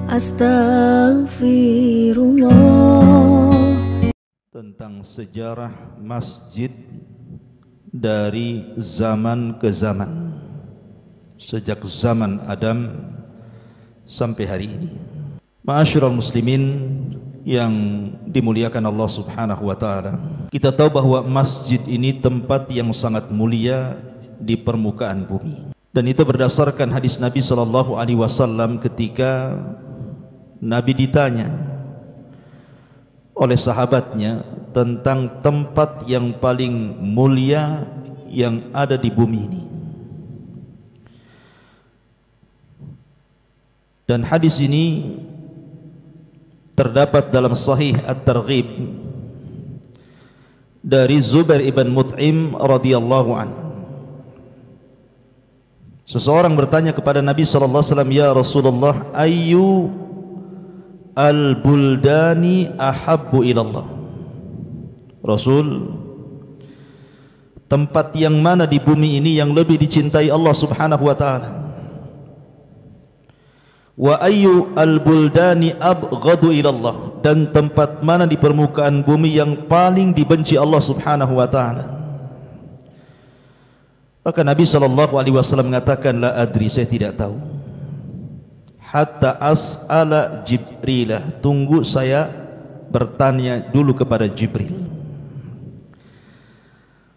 Astaghfirullah. Tentang sejarah masjid dari zaman ke zaman, sejak zaman Adam sampai hari ini. Ma'asyiral muslimin yang dimuliakan Allah Subhanahu wa taala. Kita tahu bahwa masjid ini tempat yang sangat mulia di permukaan bumi. Dan itu berdasarkan hadis Nabi sallallahu alaihi wasallam ketika Nabi ditanya oleh sahabatnya tentang tempat yang paling mulia yang ada di bumi ini. Dan hadis ini terdapat dalam Sahih At-Targhib dari Zubair ibn Mut'im radhiyallahu anhu. Seseorang bertanya kepada Nabi sallallahu alaihi wasallam, "Ya Rasulullah, ayyu al-buldani ahabbu ilallah?" Rasul, tempat yang mana di bumi ini yang lebih dicintai Allah Subhanahu wa taala? Wa ayyu al-buldani abghadu ilallah, dan tempat mana di permukaan bumi yang paling dibenci Allah Subhanahu wa taala? Maka Nabi sallallahu alaihi wasallam mengatakan, la adri, saya tidak tahu. Hatta as'ala Jibrilah, tunggu saya bertanya dulu kepada Jibril.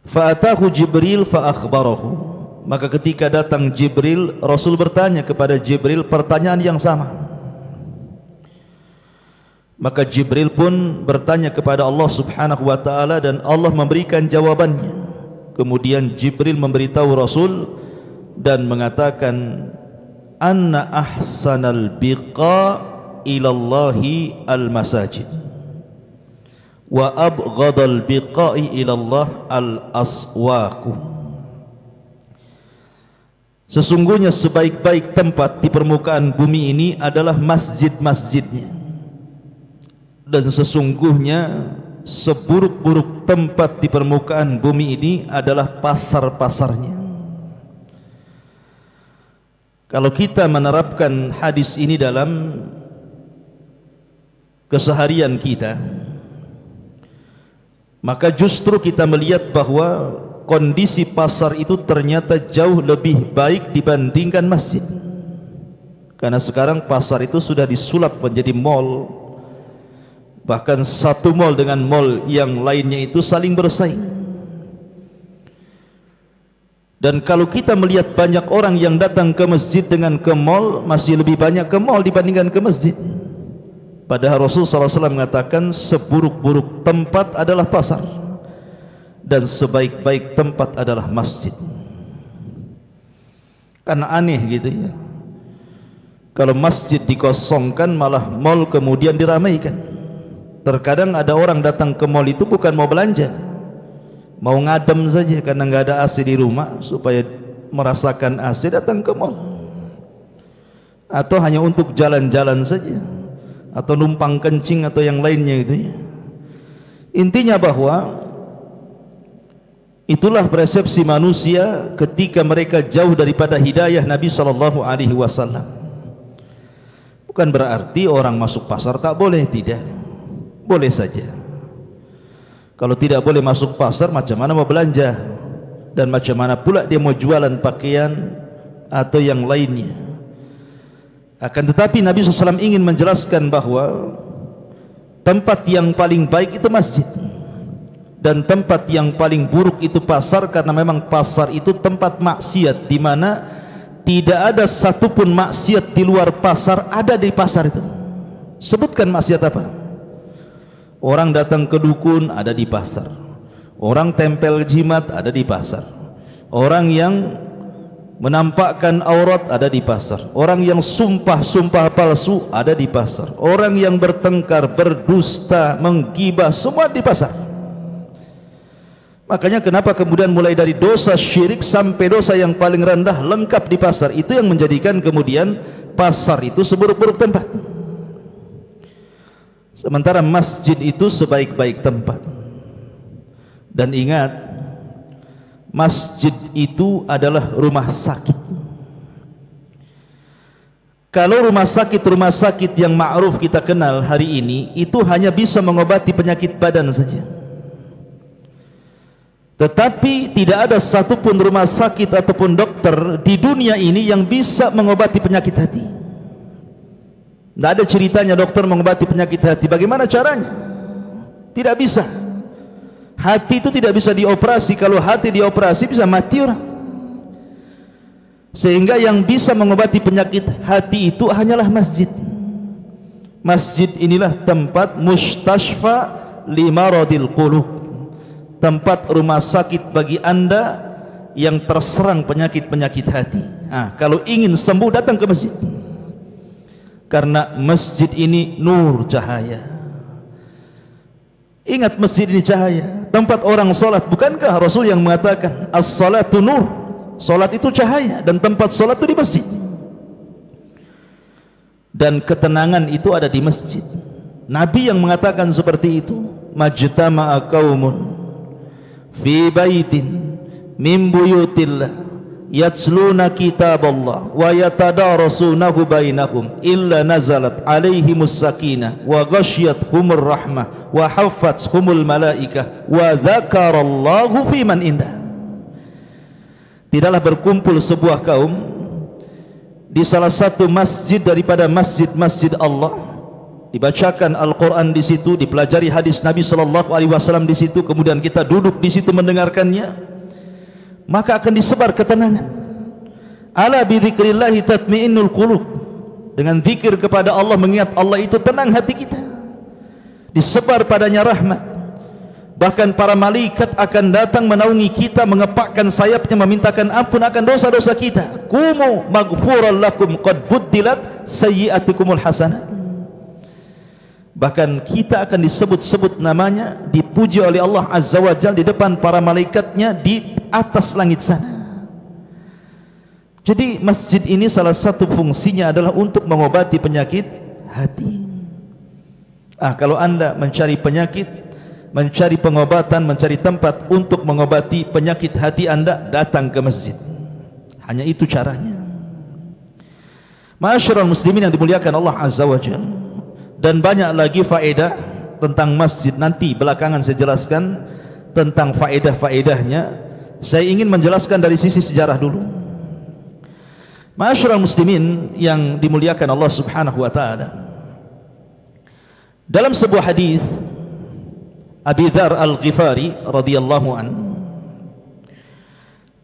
Fa'atahu Jibril fa'akhbarahu, maka ketika datang Jibril, Rasul bertanya kepada Jibril pertanyaan yang sama. Maka Jibril pun bertanya kepada Allah Subhanahu wa taala dan Allah memberikan jawabannya. Kemudian Jibril memberitahu Rasul dan mengatakan, anna ahsanal biqa ilallahi al-masajid wa abghadal biqa'i ilallah al-aswaqu. Sesungguhnya sebaik-baik tempat di permukaan bumi ini adalah masjid-masjidnya, dan sesungguhnya seburuk-buruk tempat di permukaan bumi ini adalah pasar-pasarnya. Kalau kita menerapkan hadis ini dalam keseharian kita, maka justru kita melihat bahwa kondisi pasar itu ternyata jauh lebih baik dibandingkan masjid. Karena sekarang pasar itu sudah disulap menjadi mall. Bahkan satu mall dengan mall yang lainnya itu saling bersaing. Dan kalau kita melihat banyak orang yang datang ke masjid dengan ke mall, masih lebih banyak ke mall dibandingkan ke masjid. Padahal Rasulullah SAW mengatakan seburuk-buruk tempat adalah pasar dan sebaik-baik tempat adalah masjid. Karena aneh gitu ya, kalau masjid dikosongkan malah mall kemudian diramaikan. Terkadang ada orang datang ke mall itu bukan mau belanja, mau ngadem saja karena nggak ada AC di rumah, supaya merasakan AC datang ke mall, atau hanya untuk jalan-jalan saja, atau numpang kencing atau yang lainnya itu ya. Intinya bahwa itulah persepsi manusia ketika mereka jauh daripada hidayah Nabi sallallahu alaihi wasallam. Bukan berarti orang masuk pasar tak boleh, tidak. Boleh saja. Kalau tidak boleh masuk pasar, macam mana mau belanja? Dan macam mana pula dia mau jualan pakaian atau yang lainnya? Akan tetapi Nabi SAW ingin menjelaskan bahwa tempat yang paling baik itu masjid, dan tempat yang paling buruk itu pasar, karena memang pasar itu tempat maksiat, di mana tidak ada satupun maksiat di luar pasar ada di pasar itu. Sebutkan maksiat apa? Orang datang ke dukun ada di pasar, orang tempel jimat ada di pasar, orang yang menampakkan aurat ada di pasar, orang yang sumpah-sumpah palsu ada di pasar, orang yang bertengkar, berdusta, menggibah, semua di pasar. Makanya kenapa kemudian mulai dari dosa syirik sampai dosa yang paling rendah lengkap di pasar. Itu yang menjadikan kemudian pasar itu seburuk-buruk tempat. Sementara masjid itu sebaik-baik tempat. Dan ingat, masjid itu adalah rumah sakit. Kalau rumah sakit yang ma'ruf kita kenal hari ini itu hanya bisa mengobati penyakit badan saja, tetapi tidak ada satupun rumah sakit ataupun dokter di dunia ini yang bisa mengobati penyakit hati. Tidak ada ceritanya dokter mengobati penyakit hati. Bagaimana caranya? Tidak bisa. Hati itu tidak bisa dioperasi. Kalau hati dioperasi bisa mati orang. Sehingga yang bisa mengobati penyakit hati itu hanyalah masjid. Masjid inilah tempat mustashfa limaradil qulub, tempat rumah sakit bagi anda yang terserang penyakit-penyakit hati. Kalau ingin sembuh datang ke masjid, karena masjid ini nur, cahaya. Ingat, masjid ini cahaya, tempat orang salat. Bukankah Rasul yang mengatakan as-salatu nur, salat itu cahaya, dan tempat salat itu di masjid. Dan ketenangan itu ada di masjid. Nabi yang mengatakan seperti itu, majtama'a qaumun fi baitin min buyutillah yatsluna kitaballah wa yatadarasunahu bainahum illa nazalat alaihimus sakinah wa ghasyiyatuhumur rahmah wa haffathumul malaikah wa dzakarallahu fi man indah. Tidaklah berkumpul sebuah kaum di salah satu masjid daripada masjid-masjid Allah, dibacakan Al-Quran di situ, dipelajari hadis Nabi sallallahu alaihi wasallam di situ, kemudian kita duduk di situ mendengarkannya, maka akan disebar ketenangan. Ala bi dzikrillah tatmainnul qulub. Dengan zikir kepada Allah, mengingat Allah, itu tenang hati kita. Disebar padanya rahmat. Bahkan para malaikat akan datang menaungi kita, mengepakkan sayapnya, memintakan ampun akan dosa-dosa kita. Kumu maghfuran lakum qad buddilat sayyi'atukumul hasanat. Bahkan kita akan disebut-sebut namanya, dipuji oleh Allah Azza wa Jalla di depan para malaikatnya di atas langit sana. Jadi masjid ini salah satu fungsinya adalah untuk mengobati penyakit hati. Kalau anda mencari penyakit, mencari pengobatan, mencari tempat untuk mengobati penyakit hati anda, datang ke masjid. Hanya itu caranya. Ma'asyiral muslimin yang dimuliakan Allah Azza wa Jalla. Dan banyak lagi faedah tentang masjid. Nanti belakangan saya jelaskan tentang faedah-faedahnya. Saya ingin menjelaskan dari sisi sejarah dulu. Ma'asyiral muslimin yang dimuliakan Allah Subhanahu wa taala. Dalam sebuah hadis Abi Dzar Al-Ghifari radhiyallahu an,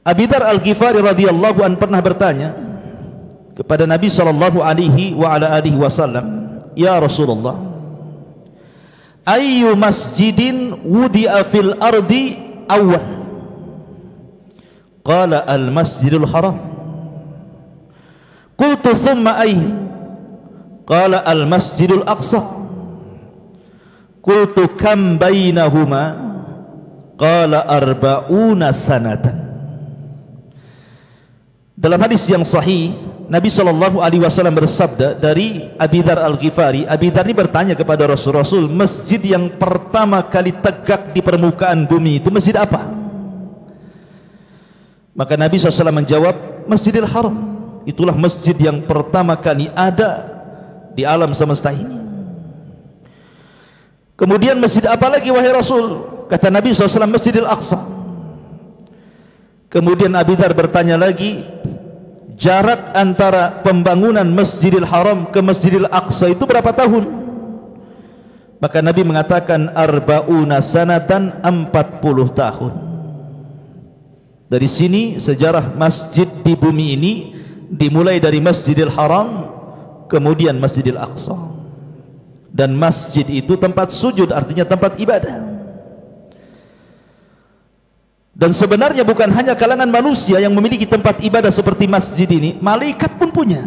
Abi Dzar Al-Ghifari radhiyallahu an pernah bertanya kepada Nabi sallallahu alaihi wa ala alihi wasallam, "Ya Rasulullah, ayyu masjidin wudi'a fil ardi awwal?" Qala al-masjidul haram. Qultu thumma ayy? Qala al-masjidul aqsa. Qultu kam bainahuma? Qala arba'una sanatan. Dalam hadis yang sahih, Nabi sallallahu alaihi wasallam bersabda dari Abi Dzar Al-Ghifari. Abi Dzar ini bertanya kepada Rasul, masjid yang pertama kali tegak di permukaan bumi itu masjid apa? Maka Nabi SAW menjawab, Masjidil Haram. Itulah masjid yang pertama kali ada di alam semesta ini. Kemudian masjid apa lagi wahai Rasul? Kata Nabi SAW, Masjidil Aqsa. Kemudian Abi Dzar bertanya lagi, jarak antara pembangunan Masjidil Haram ke Masjidil Aqsa itu berapa tahun? Maka Nabi mengatakan arba'una sanatan, 40 tahun. Dari sini sejarah masjid di bumi ini dimulai dari Masjidil Haram, kemudian Masjidil Aqsa. Dan masjid itu tempat sujud, artinya tempat ibadah. Dan sebenarnya bukan hanya kalangan manusia yang memiliki tempat ibadah seperti masjid ini, malaikat pun punya.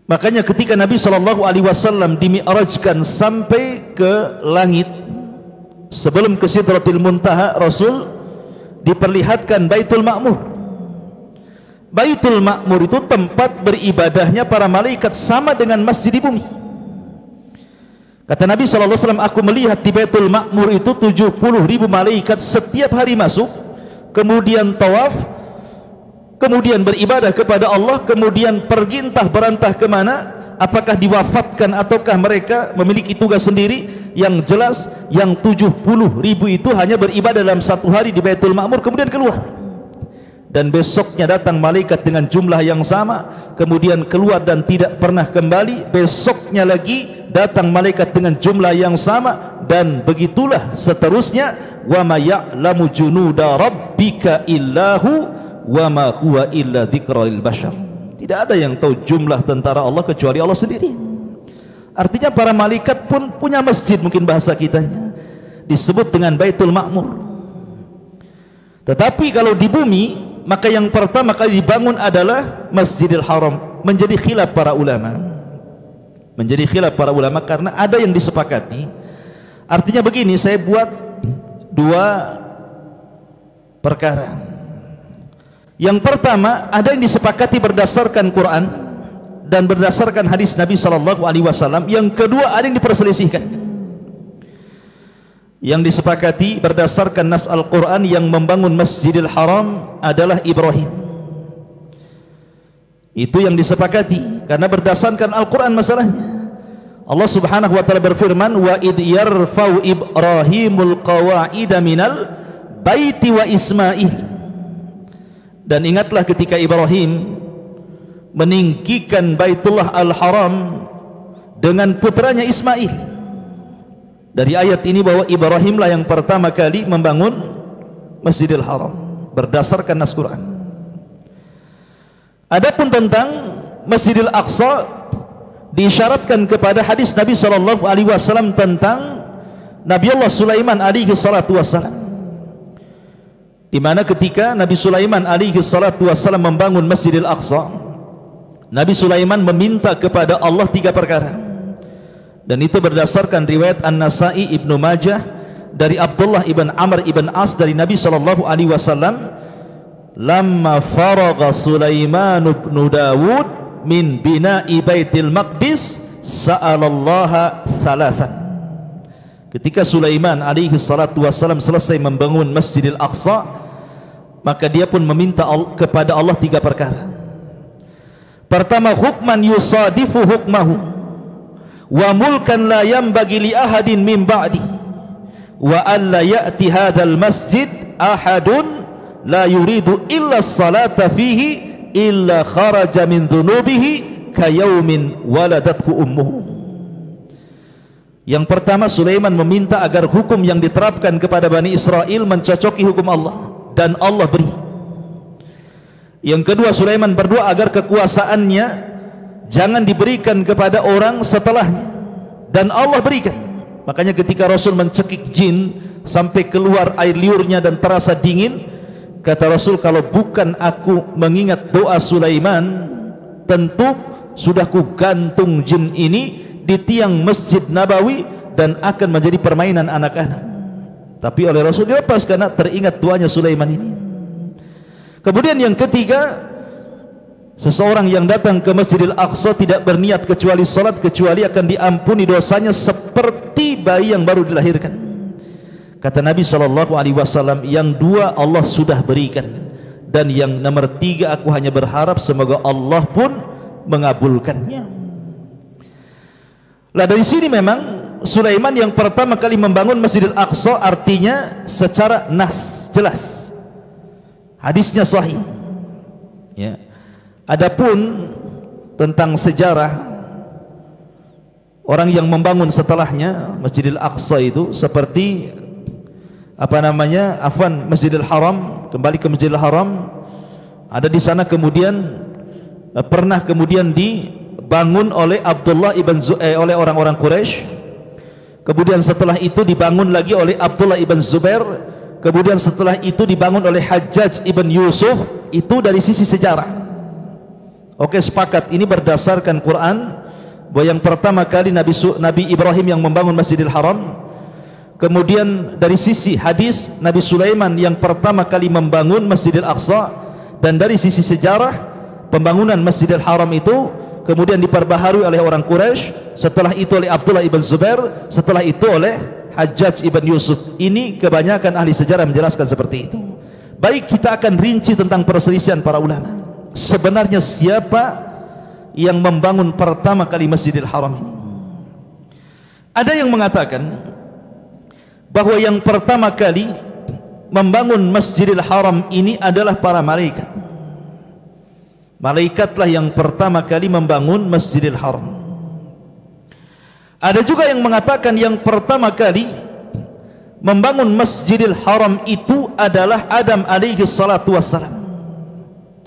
Makanya ketika Nabi SAW dimi'rajkan sampai ke langit, sebelum ke Sidratil Muntaha, Rasul diperlihatkan Baitul Ma'mur. Baitul Ma'mur itu tempat beribadahnya para malaikat, sama dengan masjid di bumi. Kata Nabi SAW, aku melihat di Baitul Ma'mur itu 70.000 malaikat setiap hari masuk, kemudian tawaf, kemudian beribadah kepada Allah, kemudian pergi entah berantah kemana, apakah diwafatkan ataukah mereka memiliki tugas sendiri. Yang jelas yang 70.000 itu hanya beribadah dalam satu hari di Baitul Ma'mur, kemudian keluar, dan besoknya datang malaikat dengan jumlah yang sama, kemudian keluar dan tidak pernah kembali. Besoknya lagi datang malaikat dengan jumlah yang sama, dan begitulah seterusnya. Wa ma ya'lamu junuda rabbika illahu wa ma huwa illa dzikra lil bashar. Tidak ada yang tahu jumlah tentara Allah kecuali Allah sendiri. Artinya para malaikat pun punya masjid, mungkin bahasa kitanya disebut dengan Baitul Ma'mur. Tetapi kalau di bumi, maka yang pertama kali dibangun adalah Masjidil Haram. Menjadi khilaf para ulama, menjadi khilaf para ulama karena ada yang disepakati. Artinya begini, saya buat dua perkara. Yang pertama, ada yang disepakati berdasarkan Quran dan berdasarkan hadis Nabi SAW. Yang kedua, ada yang diperselisihkan. Yang disepakati berdasarkan nas Al-Quran, yang membangun Masjidil Haram adalah Ibrahim. Itu yang disepakati karena berdasarkan Al-Quran masalahnya. Allah Subhanahu wa taala berfirman, wa id yarfau Ibrahimul qawa'ida minal baiti wa Ismail. Dan ingatlah ketika Ibrahim meninggikan Baitullah Al-Haram dengan putranya Ismail. Dari ayat ini bahwa Ibrahimlah yang pertama kali membangun Masjidil Haram berdasarkan nas Quran. Adapun tentang Masjidil Aqsa, diisyaratkan kepada hadis Nabi SAW tentang Nabi Allah Sulaiman alaihi salatu wassalam, di mana ketika Nabi Sulaiman alaihi salatu wassalam membangun Masjidil Aqsa, Nabi Sulaiman meminta kepada Allah 3 perkara. Dan itu berdasarkan riwayat An-Nasai, Ibnu Majah dari Abdullah ibn Amr ibn As dari Nabi SAW. Lamma faragha Sulaiman ibn Dawud min bina'i Baitil Maqdis sa'alallaha thalathan. Ketika Sulaiman alaihi salatu wassalam selesai membangun Masjidil Aqsa, maka dia pun meminta kepada Allah 3 perkara. Pertama, hukman yusadifu hukmahu, wa mulkan la yanbaghi li ahadin min ba'di, wa alla ya'ti hadzal masjid ahadun la yuridu illa salata fihi illa kharaja min dhunubihi kayaumin waladathu ummuhu. Yang pertama, Sulaiman meminta agar hukum yang diterapkan kepada Bani Israel mencocoki hukum Allah, dan Allah beri. Yang kedua, Sulaiman berdoa agar kekuasaannya jangan diberikan kepada orang setelahnya, dan Allah berikan. Makanya ketika Rasul mencekik jin sampai keluar air liurnya dan terasa dingin, kata Rasul, kalau bukan aku mengingat doa Sulaiman, tentu sudah ku gantung jin ini di tiang Masjid Nabawi dan akan menjadi permainan anak-anak. Tapi oleh Rasul dilepas karena teringat doanya Sulaiman ini. Kemudian yang ketiga, seseorang yang datang ke Masjidil Aqsa tidak berniat kecuali salat, kecuali akan diampuni dosanya seperti bayi yang baru dilahirkan. Kata Nabi SAW, yang 2 Allah sudah berikan, dan yang nomor 3 aku hanya berharap semoga Allah pun mengabulkannya. Lah dari sini memang Sulaiman yang pertama kali membangun Masjidil Aqsa, artinya secara nas jelas, hadisnya sahih. Ya. Adapun tentang sejarah orang yang membangun setelahnya Masjidil Aqsa itu, seperti Masjidil Haram, kembali ke Masjidil Haram, ada di sana kemudian pernah kemudian dibangun oleh Abdullah ibn oleh orang-orang Quraisy. Kemudian setelah itu dibangun lagi oleh Abdullah ibn Zubair. Kemudian setelah itu dibangun oleh Hajjaj ibn Yusuf. Itu dari sisi sejarah. Oke, sepakat, ini berdasarkan Quran bahwa yang pertama kali Nabi Ibrahim yang membangun Masjidil Haram. Kemudian dari sisi hadis, Nabi Sulaiman yang pertama kali membangun Masjidil Aqsa. Dan dari sisi sejarah, pembangunan Masjidil Haram itu kemudian diperbaharui oleh orang Quraisy, setelah itu oleh Abdullah ibn Zubair, setelah itu oleh Hajjaj ibn Yusuf. Ini kebanyakan ahli sejarah menjelaskan seperti itu. Baik, kita akan rinci tentang perselisihan para ulama. Sebenarnya siapa yang membangun pertama kali Masjidil Haram ini? Ada yang mengatakan bahwa yang pertama kali membangun Masjidil Haram ini adalah para malaikat. Malaikatlah yang pertama kali membangun Masjidil Haram. Ada juga yang mengatakan yang pertama kali membangun Masjidil Haram itu adalah Adam alaihi salatu wassalam.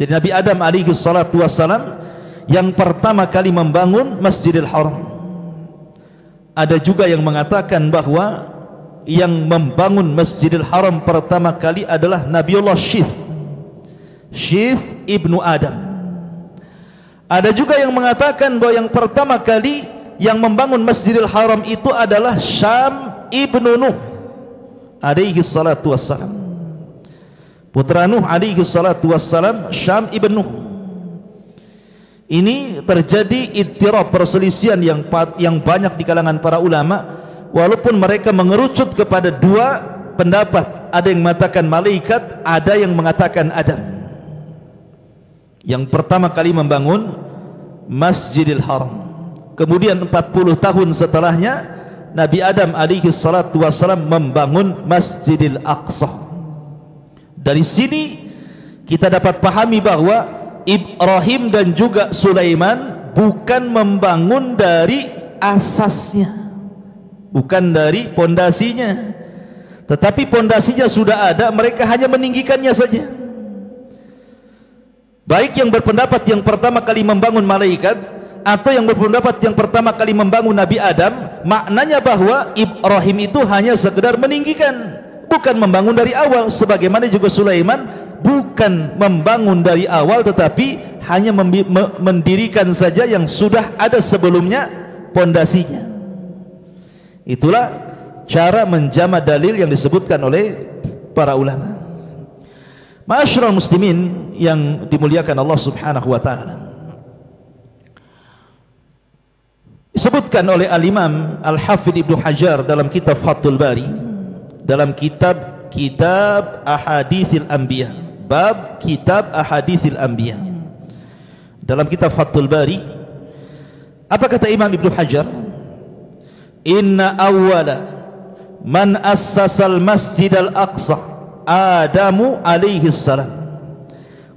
Jadi Nabi Adam alaihi salatu wassalam yang pertama kali membangun Masjidil Haram. Ada juga yang mengatakan bahwa yang membangun Masjidil Haram pertama kali adalah Nabiullah Syith ibnu Adam. Ada juga yang mengatakan bahwa yang pertama kali yang membangun Masjidil Haram itu adalah Syam ibnu Nuh alaihi salatu wassalam. Putra Nuh alaihi salatu wassalam, Syam ibnu Nuh. Ini terjadi ittirab, perselisihan yang banyak di kalangan para ulama, walaupun mereka mengerucut kepada dua pendapat. Ada yang mengatakan malaikat, ada yang mengatakan Adam. Yang pertama kali membangun Masjidil Haram. Kemudian 40 tahun setelahnya Nabi Adam alaihi salatu wassalam membangun Masjidil Aqsa. Dari sini kita dapat pahami bahwa Ibrahim dan juga Sulaiman bukan membangun dari asasnya, bukan dari pondasinya, tetapi pondasinya sudah ada, mereka hanya meninggikannya saja. Baik yang berpendapat yang pertama kali membangun malaikat atau yang berpendapat yang pertama kali membangun Nabi Adam, maknanya bahwa Ibrahim itu hanya sekedar meninggikan, bukan membangun dari awal. Sebagaimana juga Sulaiman bukan membangun dari awal, tetapi hanya mendirikan saja yang sudah ada sebelumnya pondasinya. Itulah cara menjama dalil yang disebutkan oleh para ulama. Ma'asyiral muslimin yang dimuliakan Allah Subhanahu wa taala, disebutkan oleh Al-Imam Al-Hafidh Ibnu Hajar dalam kitab Fathul Bari, dalam kitab Ahaditsil Anbiya, bab kitab Ahaditsil Anbiya. Dalam kitab Fathul Bari, apa kata Imam Ibnu Hajar? Inna awwala man assasal Masjidal Aqsa Adamu alaihi salam,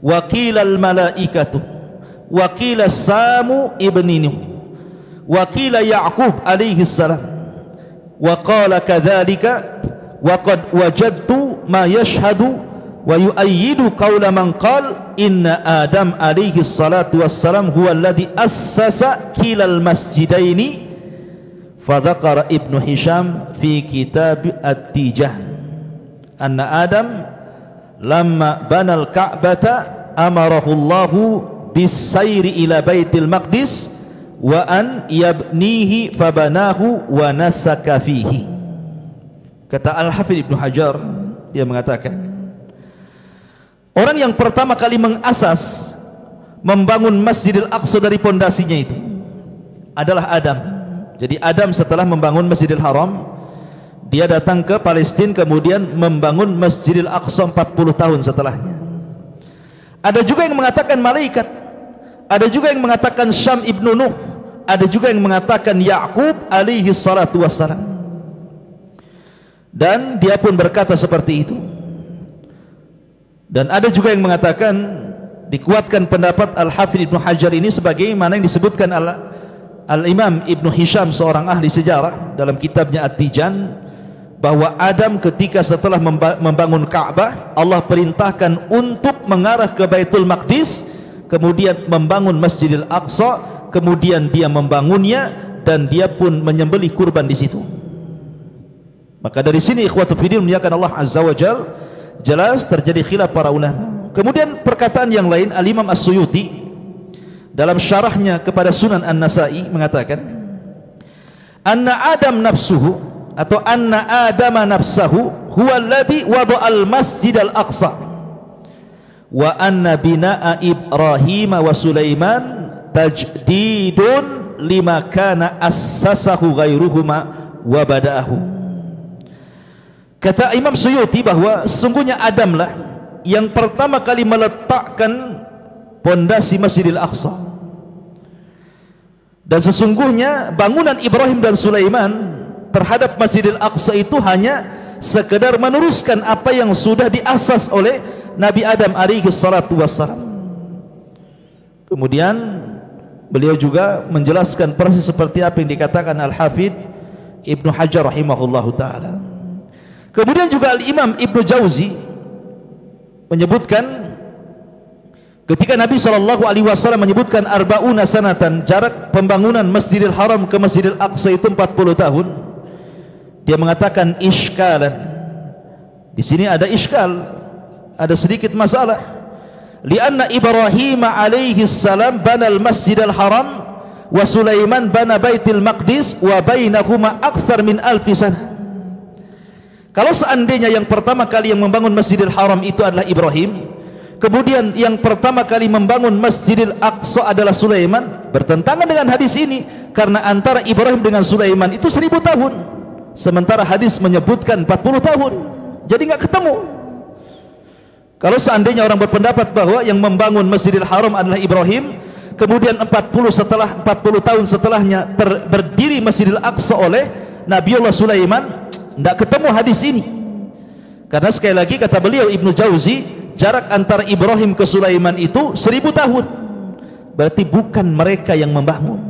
wa qila al malaikatu, wa qila Samu ibni Nuh, wa qila Ya'qub alaihi salam, wa qala kadzalika wa qad wajadtu ma yashhadu wa yu'ayyidu qawla man qala inna Adam alaihi salatu wassalam huwa alladhi assasa kilal masjidaini. Fadzakara Ibnu Hisham fi kitab At-Tijan anna Adam lamma banal Ka'bata amarahu Allahu bis-sayri ila Baitil Maqdis wa an yabnihi fabanahu wa nasaka fihi. Kata Al-Hafidh Ibnu Hajar, dia mengatakan orang yang pertama kali mengasas membangun Masjidil Aqsa dari pondasinya itu adalah Adam. Jadi Adam setelah membangun Masjidil Haram, dia datang ke Palestina, kemudian membangun Masjidil Aqsa 40 tahun setelahnya. Ada juga yang mengatakan malaikat, ada juga yang mengatakan Syam ibnu Nuh, ada juga yang mengatakan Ya'qub alaihi salatu wassalam. Dan dia pun berkata seperti itu. Dan ada juga yang mengatakan, dikuatkan pendapat Al-Hafidh Ibnu Hajar ini sebagaimana yang disebutkan Al-Imam Ibnu Hisham, seorang ahli sejarah, dalam kitabnya At-Tijan, bahwa Adam ketika setelah membangun Ka'bah, Allah perintahkan untuk mengarah ke Baitul Maqdis, kemudian membangun Masjidil Aqsa, kemudian dia membangunnya dan dia pun menyembelih kurban di situ. Maka dari sini ikhwatu fiddin muliakan Allah Azza wa Jalla, jelas terjadi khilaf para ulama. Kemudian perkataan yang lain, Al-Imam As-Suyuti dalam syarahnya kepada Sunan An-Nasa'i mengatakan, anna Adam nafsuhu atau anna Adama nafsahu huwa alladhi wada'al Masjidal Aqsa wa anna bina'a Ibrahim wa Sulaiman tajdidun lima kana assasahu ghairuhuma wa bada'ahu. Kata Imam Suyuti bahwa sesungguhnya Adamlah yang pertama kali meletakkan pondasi Masjidil Aqsa. Dan sesungguhnya bangunan Ibrahim dan Sulaiman terhadap Masjidil Aqsa itu hanya sekedar meneruskan apa yang sudah diasas oleh Nabi Adam alaihi salatu wassalam. Kemudian beliau juga menjelaskan persis seperti apa yang dikatakan Al-Hafidh Ibnu Hajar rahimahullahu ta'ala. Kemudian juga Al-Imam Ibnu Jauzi menyebutkan ketika Nabi SAW menyebutkan arba'una sanatan, jarak pembangunan Masjidil Haram ke Masjidil Aqsa itu 40 tahun. Dia mengatakan iskalan. Di sini ada iskal, ada sedikit masalah. Lianna Ibrahim alaihi salam bana al-Masjidil Haram wa Sulaiman bana Baitul Maqdis wa bainahuma akthar min alfi sanah. Kalau seandainya yang pertama kali yang membangun Masjidil Haram itu adalah Ibrahim, kemudian yang pertama kali membangun Masjidil Aqsa adalah Sulaiman, bertentangan dengan hadis ini, karena antara Ibrahim dengan Sulaiman itu 1000 tahun, sementara hadis menyebutkan 40 tahun, jadi nggak ketemu. Kalau seandainya orang berpendapat bahwa yang membangun Masjidil Haram adalah Ibrahim, kemudian 40 tahun setelahnya berdiri Masjidil Aqsa oleh Nabiullah Sulaiman, tidak ketemu hadis ini. Karena sekali lagi kata beliau Ibnu Jauzi, jarak antara Ibrahim ke Sulaiman itu 1000 tahun. Berarti bukan mereka yang membangun.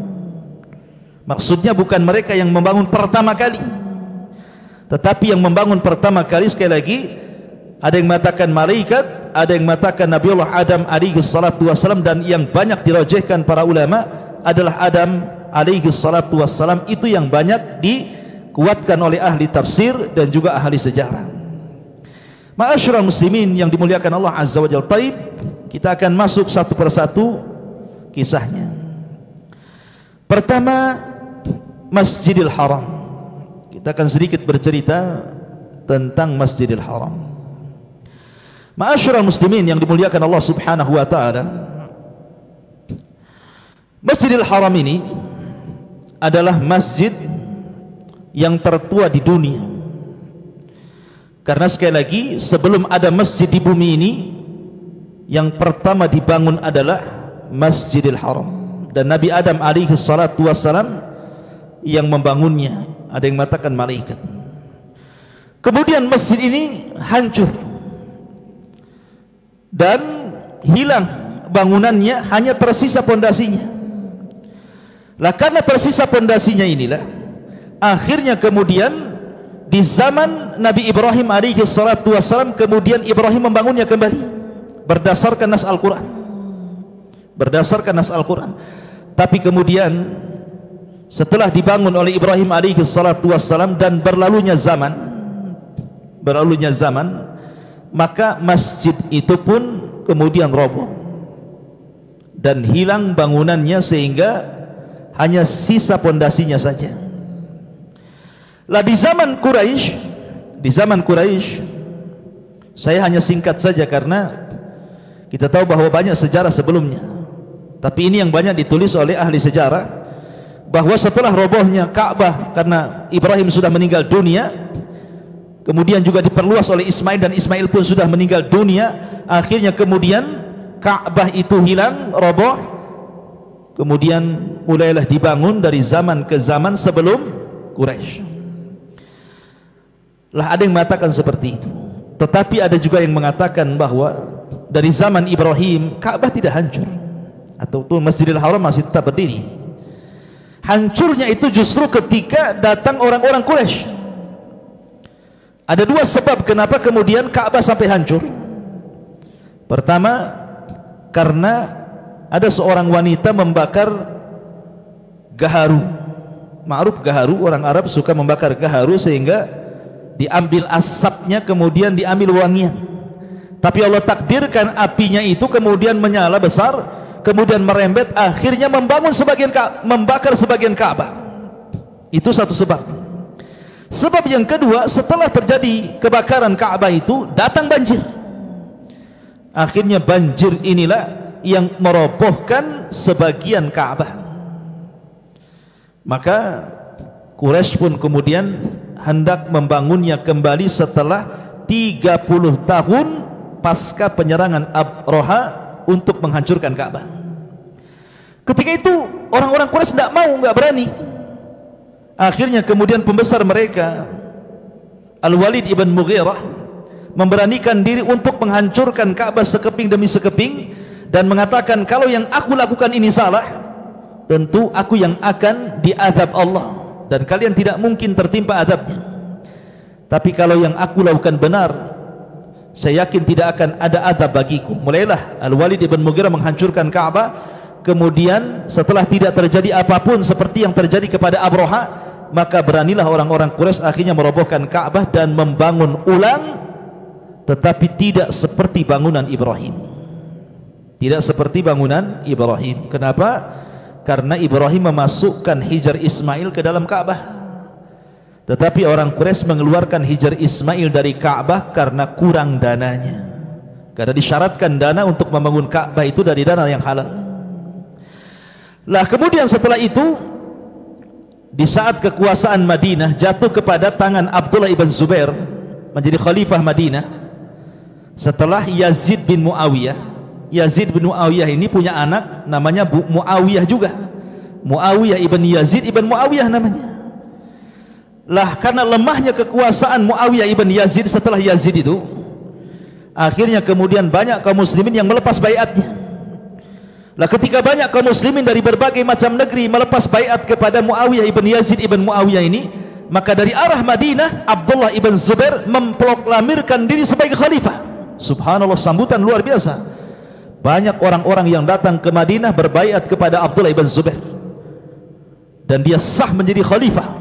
Maksudnya bukan mereka yang membangun pertama kali, tetapi yang membangun pertama kali, sekali lagi, ada yang mengatakan malaikat, ada yang mengatakan Nabiullah Adam alaihi salatu wassalam, dan yang banyak dirajihkan para ulama adalah Adam alaihi salatu wassalam. Itu yang banyak dikuatkan oleh ahli tafsir dan juga ahli sejarah. Ma'asyiral muslimin yang dimuliakan Allah Azza wa Jalla. Taib, kita akan masuk satu persatu kisahnya. Pertama, Masjidil Haram. Kita akan sedikit bercerita tentang Masjidil Haram. Ma'asyiral muslimin yang dimuliakan Allah Subhanahu wa taala, Masjidil Haram ini adalah masjid yang tertua di dunia. Karena sekali lagi, sebelum ada masjid di bumi ini, yang pertama dibangun adalah Masjidil Haram, dan Nabi Adam alaihi salatu wassalam yang membangunnya. Ada yang mengatakan malaikat. Kemudian masjid ini hancur dan hilang bangunannya, hanya tersisa pondasinya. Lah karena tersisa pondasinya inilah, akhirnya kemudian di zaman Nabi Ibrahim alaihi salatu wassalam, kemudian Ibrahim membangunnya kembali berdasarkan nas Al-Quran, berdasarkan nas Al-Quran. Tapi kemudian setelah dibangun oleh Ibrahim alaihi salatu wassalam dan berlalunya zaman, maka masjid itu pun kemudian roboh dan hilang bangunannya, sehingga hanya sisa pondasinya saja. Lah di zaman Quraisy, saya hanya singkat saja karena kita tahu bahwa banyak sejarah sebelumnya, tapi ini yang banyak ditulis oleh ahli sejarah, bahwa setelah robohnya Ka'bah karena Ibrahim sudah meninggal dunia, kemudian juga diperluas oleh Ismail, dan Ismail pun sudah meninggal dunia, akhirnya kemudian Ka'bah itu hilang, roboh, kemudian mulailah dibangun dari zaman ke zaman sebelum Quraisy. Lah ada yang mengatakan seperti itu, tetapi ada juga yang mengatakan bahwa dari zaman Ibrahim Ka'bah tidak hancur, atau Masjidil Haram masih tetap berdiri. Hancurnya itu justru ketika datang orang-orang Quraisy. Ada dua sebab kenapa kemudian Ka'bah sampai hancur. Pertama, karena ada seorang wanita membakar gaharu. Ma'ruf gaharu, orang Arab suka membakar gaharu, sehingga diambil asapnya, kemudian diambil wangian. Tapi Allah takdirkan apinya itu kemudian menyala besar, kemudian merembet, akhirnya membakar sebagian Ka'bah. Itu satu sebab. Sebab yang kedua, setelah terjadi kebakaran Ka'bah itu datang banjir. Akhirnya banjir inilah yang merobohkan sebagian Ka'bah. Maka Quraisy pun kemudian hendak membangunnya kembali setelah 30 tahun pasca penyerangan Abraha untuk menghancurkan Ka'bah. Ketika itu orang-orang Quraisy tidak mau, nggak berani. Akhirnya kemudian pembesar mereka Al-Walid ibn Mughirah memberanikan diri untuk menghancurkan Ka'bah sekeping demi sekeping dan mengatakan, kalau yang aku lakukan ini salah, tentu aku yang akan diazab Allah dan kalian tidak mungkin tertimpa azabnya. Tapi kalau yang aku lakukan benar, saya yakin tidak akan ada azab bagiku. Mulailah Al-Walid ibn Mughirah menghancurkan Ka'bah. Kemudian setelah tidak terjadi apapun seperti yang terjadi kepada Abraha, maka beranilah orang-orang Quraisy akhirnya merobohkan Ka'bah dan membangun ulang, tetapi tidak seperti bangunan Ibrahim. Tidak seperti bangunan Ibrahim. Kenapa? Karena Ibrahim memasukkan Hijar Ismail ke dalam Ka'bah, tetapi orang Quraisy mengeluarkan Hijar Ismail dari Ka'bah karena kurang dananya. Karena disyaratkan dana untuk membangun Ka'bah itu dari dana yang halal. Lah kemudian setelah itu, di saat kekuasaan Madinah jatuh kepada tangan Abdullah ibn Zubair menjadi khalifah Madinah setelah Yazid bin Muawiyah. Yazid bin Muawiyah ini punya anak namanya Muawiyah juga. Muawiyah ibn Yazid ibn Muawiyah namanya. Lah karena lemahnya kekuasaan Muawiyah ibn Yazid setelah Yazid itu, akhirnya kemudian banyak kaum muslimin yang melepas baiatnya. Lah ketika banyak kaum muslimin dari berbagai macam negeri melepas baiat kepada Muawiyah ibn Yazid ibn Muawiyah ini, maka dari arah Madinah Abdullah ibn Zubair memproklamirkan diri sebagai khalifah. Subhanallah, sambutan luar biasa. Banyak orang-orang yang datang ke Madinah berbaiat kepada Abdullah ibn Zubair dan dia sah menjadi khalifah.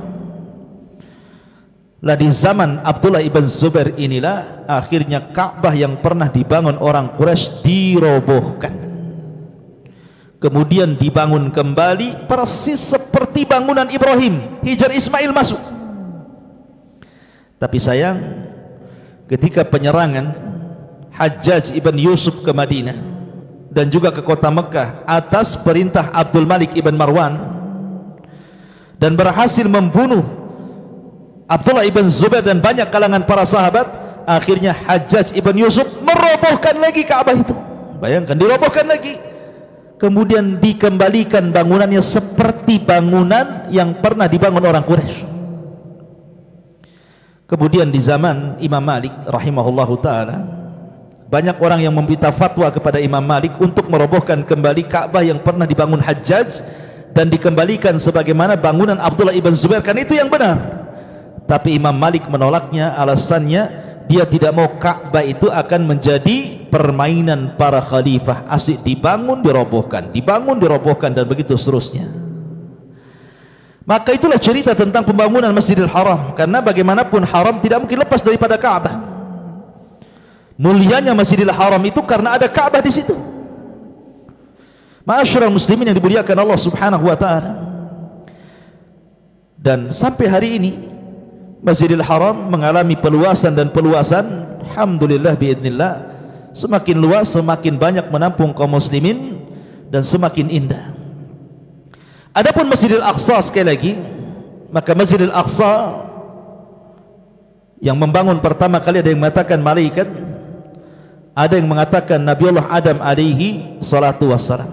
Lah di zaman Abdullah ibn Zubair inilah akhirnya Ka'bah yang pernah dibangun orang Quraisy dirobohkan, kemudian dibangun kembali persis seperti bangunan Ibrahim. Hijar Ismail masuk. Tapi sayang, ketika penyerangan Hajjaj ibn Yusuf ke Madinah dan juga ke kota Mekah atas perintah Abdul Malik ibn Marwan, dan berhasil membunuh Abdullah ibn Zubair dan banyak kalangan para sahabat, akhirnya Hajjaj ibn Yusuf merobohkan lagi Ka'bah itu. Bayangkan, dirobohkan lagi, kemudian dikembalikan bangunannya seperti bangunan yang pernah dibangun orang Quraisy. Kemudian di zaman Imam Malik rahimahullahu taala, banyak orang yang meminta fatwa kepada Imam Malik untuk merobohkan kembali Ka'bah yang pernah dibangun Hajjaj dan dikembalikan sebagaimana bangunan Abdullah ibn Zubair, kan itu yang benar. Tapi Imam Malik menolaknya, alasannya dia tidak mau Ka'bah itu akan menjadi permainan para khalifah, asik dibangun dirobohkan, dibangun dirobohkan, dan begitu seterusnya. Maka itulah cerita tentang pembangunan Masjidil Haram, karena bagaimanapun haram tidak mungkin lepas daripada Ka'bah. Mulianya Masjidil Haram itu karena ada Ka'bah di situ. Ma'asyiral muslimin yang dimuliakan Allah Subhanahu wa taala. Dan sampai hari ini Masjidil Haram mengalami peluasan dan peluasan, alhamdulillah biidznillah, semakin luas, semakin banyak menampung kaum muslimin dan semakin indah. Adapun Masjidil Aqsa, sekali lagi, maka Masjidil Aqsa yang membangun pertama kali ada yang mengatakan malaikat, ada yang mengatakan Nabiullah Adam alaihi salatu wassalam.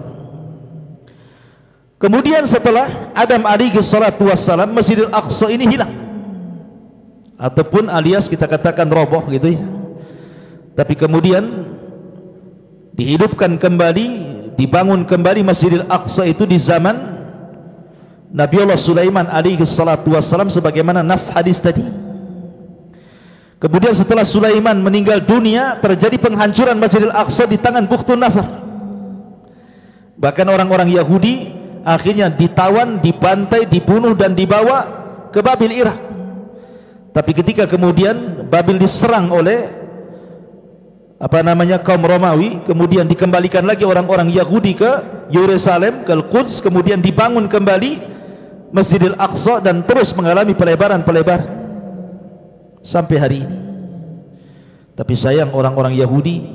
Kemudian setelah Adam alaihi salatu wassalam, Masjidil Aqsa ini hilang, ataupun alias kita katakan roboh gitu ya. Tapi kemudian dihidupkan kembali, dibangun kembali Masjidil Aqsa itu di zaman Nabiullah Sulaiman alaihi salatu wassalam, sebagaimana nas hadis tadi. Kemudian setelah Sulaiman meninggal dunia, terjadi penghancuran Masjidil Aqsa di tangan Bukhtun Nasr. Bahkan orang-orang Yahudi akhirnya ditawan, dibantai, dibunuh dan dibawa ke Babil, Irak. Tapi ketika kemudian Babil diserang oleh kaum Romawi, kemudian dikembalikan lagi orang-orang Yahudi ke Yerusalem, ke Al-Quds, kemudian dibangun kembali Masjidil Aqsa dan terus mengalami pelebaran sampai hari ini. Tapi sayang, orang-orang Yahudi,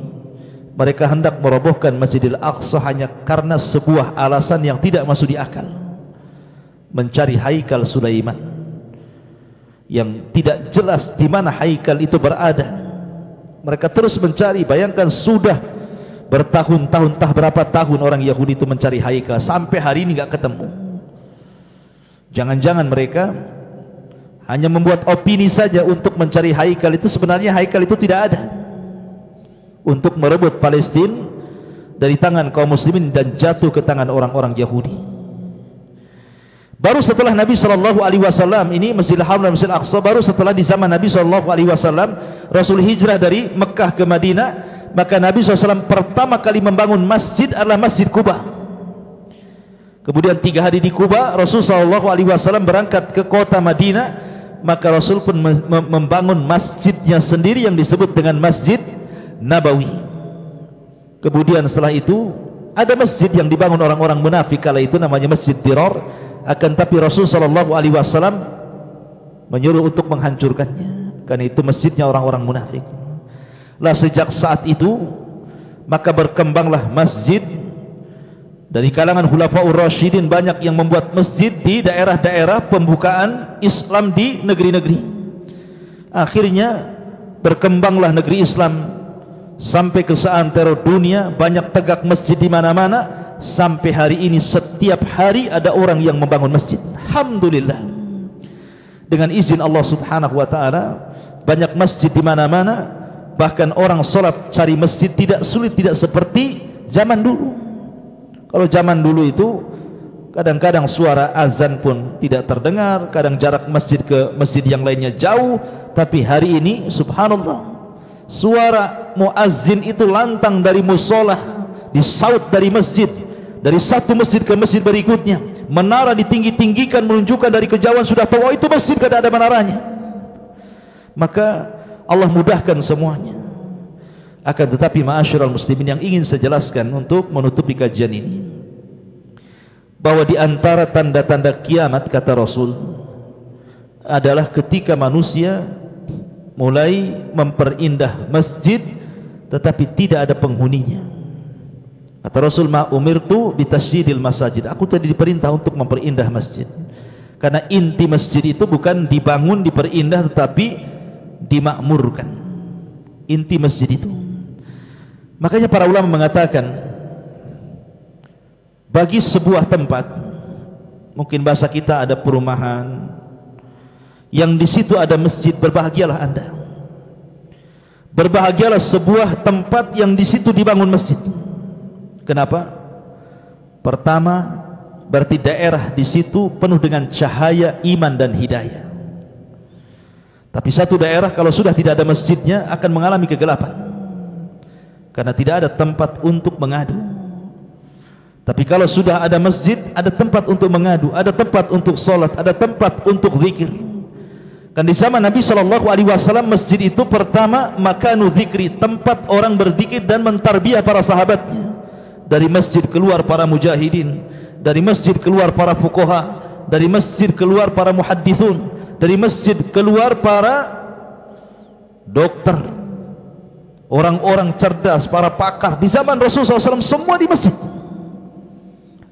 mereka hendak merobohkan Masjidil Aqsa hanya karena sebuah alasan yang tidak masuk di akal, mencari haikal Sulaiman yang tidak jelas di mana haikal itu berada. Mereka terus mencari. Bayangkan sudah bertahun-tahun, entah berapa tahun orang Yahudi itu mencari haikal, sampai hari ini nggak ketemu. Jangan-jangan mereka hanya membuat opini saja untuk mencari haikal itu. Sebenarnya haikal itu tidak ada, untuk merebut Palestina dari tangan kaum muslimin dan jatuh ke tangan orang-orang Yahudi. Baru setelah Nabi SAW, ini Masjidil Haram dan Masjidil Aqsa, baru setelah di zaman Nabi SAW, Rasul hijrah dari Mekah ke Madinah, maka Nabi SAW pertama kali membangun masjid adalah Masjid Quba. Kemudian 3 hari di Quba, Rasul SAW berangkat ke kota Madinah, maka Rasul pun membangun masjidnya sendiri yang disebut dengan Masjid Nabawi. Kemudian setelah itu ada masjid yang dibangun orang-orang munafik kala itu, namanya Masjid Dirar, akan tapi Rasul SAW menyuruh untuk menghancurkannya, karena itu masjidnya orang-orang munafik. Lah sejak saat itu maka berkembanglah masjid. Dari kalangan Khulafaur Rasyidin banyak yang membuat masjid di daerah-daerah pembukaan Islam di negeri-negeri. Akhirnya berkembanglah negeri Islam sampai ke seantero dunia, banyak tegak masjid di mana-mana. Sampai hari ini setiap hari ada orang yang membangun masjid. Alhamdulillah, dengan izin Allah Subhanahu wa taala banyak masjid di mana-mana. Bahkan orang sholat cari masjid tidak sulit, tidak seperti zaman dulu. Kalau zaman dulu itu kadang-kadang suara azan pun tidak terdengar, kadang jarak masjid ke masjid yang lainnya jauh. Tapi hari ini subhanallah, suara muazzin itu lantang dari musola, disaut dari masjid, dari satu masjid ke masjid berikutnya. Menara ditinggi-tinggikan menunjukkan dari kejauhan sudah tahu, oh itu masjid, kada ada menaranya. Maka Allah mudahkan semuanya. Akan tetapi ma'asyiral muslimin, yang ingin saya jelaskan untuk menutupi kajian ini, bahwa di antara tanda-tanda kiamat, kata Rasul, adalah ketika manusia mulai memperindah masjid tetapi tidak ada penghuninya. Kata Rasul, ma umirtu bitasyidil masajid, aku tadi diperintah untuk memperindah masjid. Karena inti masjid itu bukan dibangun, diperindah, tetapi dimakmurkan. Inti masjid itu. Makanya para ulama mengatakan, bagi sebuah tempat, mungkin bahasa kita ada perumahan yang di situ ada masjid, berbahagialah Anda. Berbahagialah sebuah tempat yang di situ dibangun masjid. Kenapa? Pertama, berarti daerah di situ penuh dengan cahaya iman dan hidayah. Tapi satu daerah kalau sudah tidak ada masjidnya akan mengalami kegelapan, karena tidak ada tempat untuk mengadu. Tapi kalau sudah ada masjid, ada tempat untuk mengadu, ada tempat untuk sholat, ada tempat untuk zikir. Kan di zaman Nabi SAW masjid itu pertama makanu zikri, tempat orang berzikir dan mentarbiyah para sahabatnya. Dari masjid keluar para mujahidin, dari masjid keluar para fuqaha, dari masjid keluar para muhaddithun, dari masjid keluar para dokter, orang-orang cerdas, para pakar. Di zaman Rasulullah SAW semua di masjid.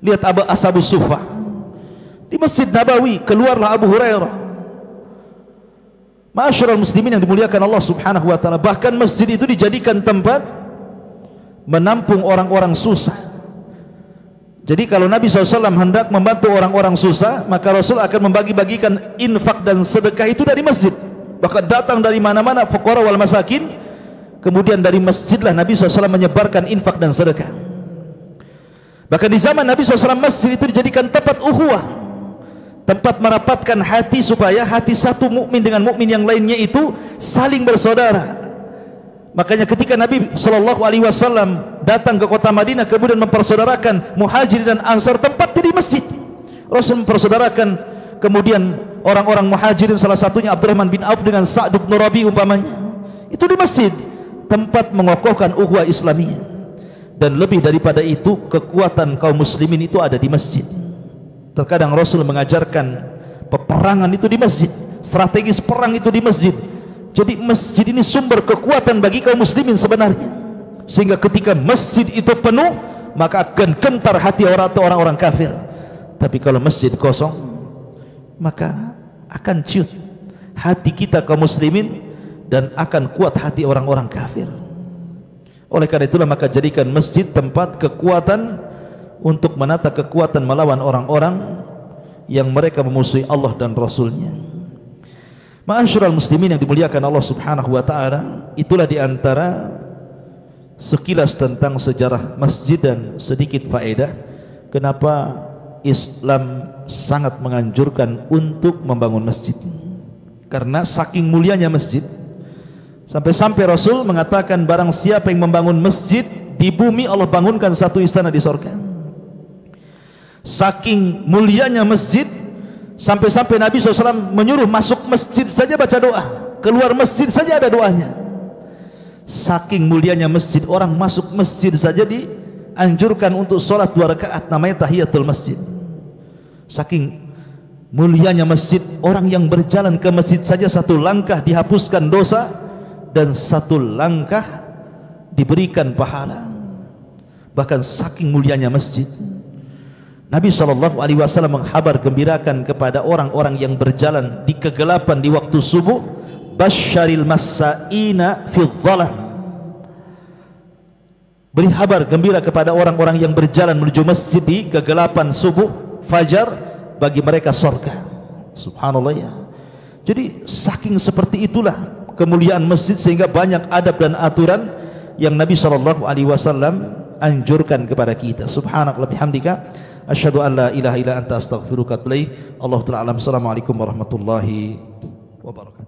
Lihat Ashabus Suffah di Masjid Nabawi, keluarlah Abu Hurairah. Ma'asyiral muslimin yang dimuliakan Allah Subhanahu wa taala, bahkan masjid itu dijadikan tempat menampung orang-orang susah. Jadi kalau Nabi SAW hendak membantu orang-orang susah, maka Rasul akan membagi-bagikan infak dan sedekah itu dari masjid. Bahkan datang dari mana-mana fuqara wal masakin, kemudian dari masjidlah Nabi SAW menyebarkan infak dan sedekah. Bahkan di zaman Nabi SAW masjid itu dijadikan tempat ukhuwah, tempat merapatkan hati supaya hati satu mukmin dengan mukmin yang lainnya itu saling bersaudara. Makanya ketika Nabi SAW datang ke kota Madinah kemudian mempersaudarakan Muhajirin dan Ansar, tempatnya di masjid. Rasul mempersaudarakan kemudian orang-orang Muhajirin, salah satunya Abdurrahman bin Auf dengan Sa'd bin Rabi umpamanya, itu di masjid, tempat mengokohkan ukhuwah Islamiyah. Dan lebih daripada itu, kekuatan kaum muslimin itu ada di masjid. Terkadang Rasul mengajarkan peperangan itu di masjid, strategis perang itu di masjid. Jadi masjid ini sumber kekuatan bagi kaum muslimin sebenarnya, sehingga ketika masjid itu penuh maka akan gentar hati orang-orang kafir. Tapi kalau masjid kosong, maka akan ciut hati kita kaum muslimin dan akan kuat hati orang-orang kafir. Oleh karena itulah maka jadikan masjid tempat kekuatan untuk menata kekuatan melawan orang-orang yang mereka memusuhi Allah dan Rasulnya. Ma'asyiral muslimin yang dimuliakan Allah subhanahu wa ta'ala, itulah diantara sekilas tentang sejarah masjid dan sedikit faedah kenapa Islam sangat menganjurkan untuk membangun masjid. Karena saking mulianya masjid, sampai-sampai Rasul mengatakan barang siapa yang membangun masjid di bumi, Allah bangunkan satu istana di surga. Saking mulianya masjid, sampai-sampai Nabi SAW menyuruh masuk masjid saja baca doa, keluar masjid saja ada doanya. Saking mulianya masjid, orang masuk masjid saja dianjurkan untuk sholat 2 rakaat, namanya tahiyatul masjid. Saking mulianya masjid, orang yang berjalan ke masjid saja 1 langkah dihapuskan dosa dan 1 langkah diberikan pahala. Bahkan saking mulianya masjid, Nabi SAW menghabar gembirakan kepada orang-orang yang berjalan di kegelapan di waktu subuh, basyaril masa'ina fi dhalam, beri kabar gembira kepada orang-orang yang berjalan menuju masjid di kegelapan subuh fajar, bagi mereka surga. Subhanallah ya. Jadi saking seperti itulah kemuliaan masjid, sehingga banyak adab dan aturan yang Nabi SAW anjurkan kepada kita. Subhanallah bihamdika asyhadu an la ilaha illa anta astaghfiruka wa atubu ilaik. Allahu ta'ala alam. Assalamualaikum warahmatullahi wabarakatuh.